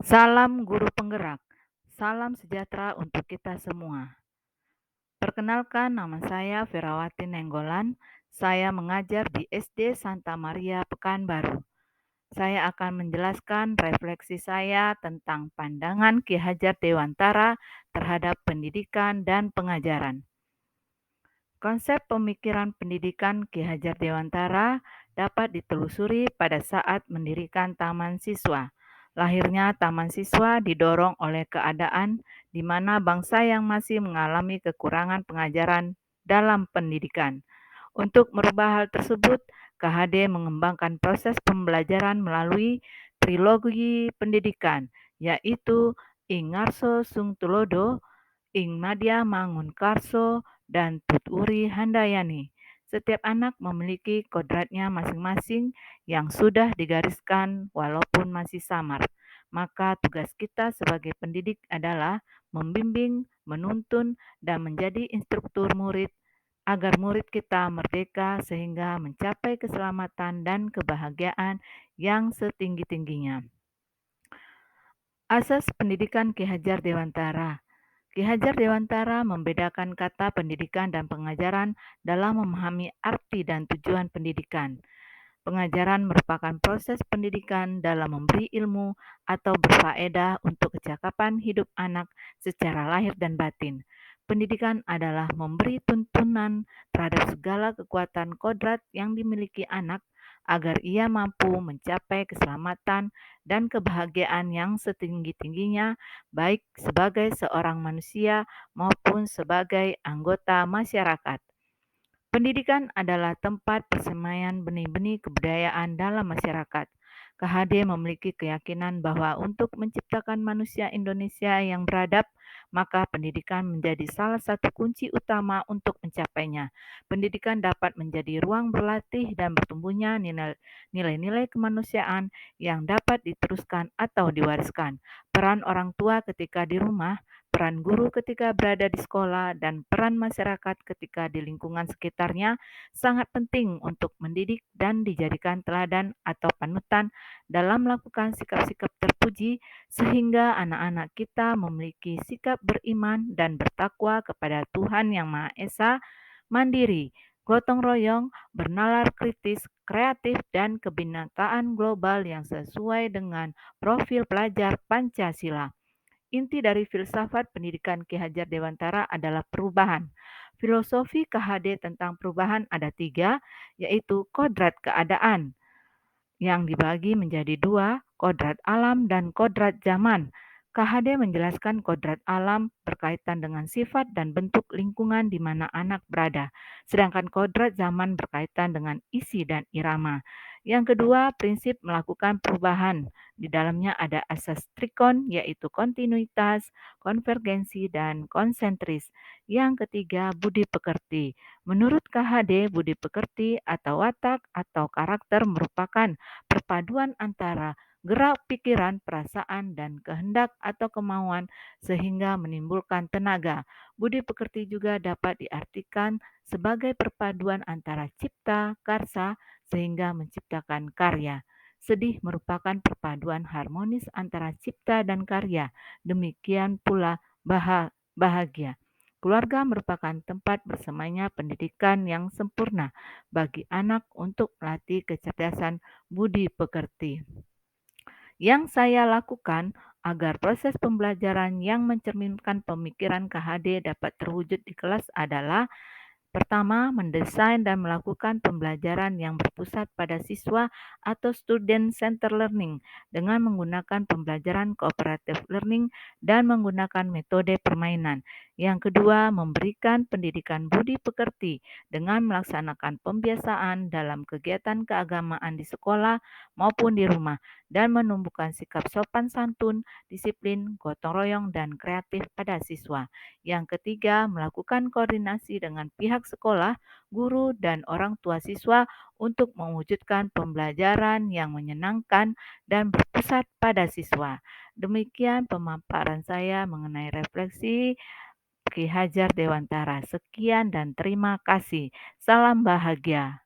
Salam guru penggerak, salam sejahtera untuk kita semua. Perkenalkan, nama saya Ferawati Nenggolan. Saya mengajar di SD Santa Maria Pekanbaru. Saya akan menjelaskan refleksi saya tentang pandangan Ki Hajar Dewantara terhadap pendidikan dan pengajaran. Konsep pemikiran pendidikan Ki Hajar Dewantara dapat ditelusuri pada saat mendirikan Taman Siswa. Lahirnya Taman Siswa didorong oleh keadaan di mana bangsa yang masih mengalami kekurangan pengajaran dalam pendidikan. Untuk merubah hal tersebut, KHD mengembangkan proses pembelajaran melalui trilogi pendidikan, yaitu Ingarso Sungtulodo, Ing Madya Mangunkarso, dan Tuturi Handayani. Setiap anak memiliki kodratnya masing-masing yang sudah digariskan walaupun masih samar. Maka tugas kita sebagai pendidik adalah membimbing, menuntun, dan menjadi instruktur murid agar murid kita merdeka sehingga mencapai keselamatan dan kebahagiaan yang setinggi-tingginya. Asas pendidikan Ki Hajar Dewantara. Ki Hajar Dewantara membedakan kata pendidikan dan pengajaran dalam memahami arti dan tujuan pendidikan. Pengajaran merupakan proses pendidikan dalam memberi ilmu atau berfaedah untuk kecakapan hidup anak secara lahir dan batin. Pendidikan adalah memberi tuntunan terhadap segala kekuatan kodrat yang dimiliki anak agar ia mampu mencapai keselamatan dan kebahagiaan yang setinggi-tingginya, baik sebagai seorang manusia maupun sebagai anggota masyarakat. Pendidikan adalah tempat persemaian benih-benih kebudayaan dalam masyarakat. KHD memiliki keyakinan bahwa untuk menciptakan manusia Indonesia yang beradab, maka pendidikan menjadi salah satu kunci utama untuk mencapainya. Pendidikan dapat menjadi ruang berlatih dan bertumbuhnya nilai-nilai kemanusiaan yang dapat diteruskan atau diwariskan. Peran orang tua ketika di rumah, peran guru ketika berada di sekolah, dan peran masyarakat ketika di lingkungan sekitarnya sangat penting untuk mendidik dan dijadikan teladan atau panutan dalam melakukan sikap-sikap terpuji sehingga anak-anak kita memiliki sikap beriman dan bertakwa kepada Tuhan Yang Maha Esa, mandiri, gotong royong, bernalar kritis, kreatif, dan kebinakaan global yang sesuai dengan profil pelajar Pancasila. Inti dari filsafat pendidikan Ki Hajar Dewantara adalah perubahan. Filosofi KHD tentang perubahan ada tiga, yaitu kodrat keadaan, yang dibagi menjadi dua, kodrat alam dan kodrat zaman. KHD menjelaskan kodrat alam berkaitan dengan sifat dan bentuk lingkungan di mana anak berada, sedangkan kodrat zaman berkaitan dengan isi dan irama. Yang kedua, prinsip melakukan perubahan. Di dalamnya ada asas trikon, yaitu kontinuitas, konvergensi, dan konsentris. Yang ketiga, budi pekerti. Menurut KHD, budi pekerti atau watak atau karakter merupakan perpaduan antara gerak pikiran, perasaan, dan kehendak atau kemauan sehingga menimbulkan tenaga. Budi pekerti juga dapat diartikan sebagai perpaduan antara cipta, karsa, sehingga menciptakan karya. Sedih merupakan perpaduan harmonis antara cipta dan karya. Demikian pula bahagia. Keluarga merupakan tempat bersamanya pendidikan yang sempurna bagi anak untuk melatih kecerdasan budi pekerti. Yang saya lakukan agar proses pembelajaran yang mencerminkan pemikiran KHD dapat terwujud di kelas adalah: pertama, mendesain dan melakukan pembelajaran yang berpusat pada siswa atau student center learning dengan menggunakan pembelajaran cooperative learning dan menggunakan metode permainan. Yang kedua, memberikan pendidikan budi pekerti dengan melaksanakan pembiasaan dalam kegiatan keagamaan di sekolah maupun di rumah dan menumbuhkan sikap sopan santun, disiplin, gotong royong, dan kreatif pada siswa. Yang ketiga, melakukan koordinasi dengan pihak sekolah, guru, dan orang tua siswa untuk mewujudkan pembelajaran yang menyenangkan dan berpusat pada siswa. Demikian pemaparan saya mengenai refleksi Ki Hajar Dewantara. Sekian dan terima kasih. Salam bahagia.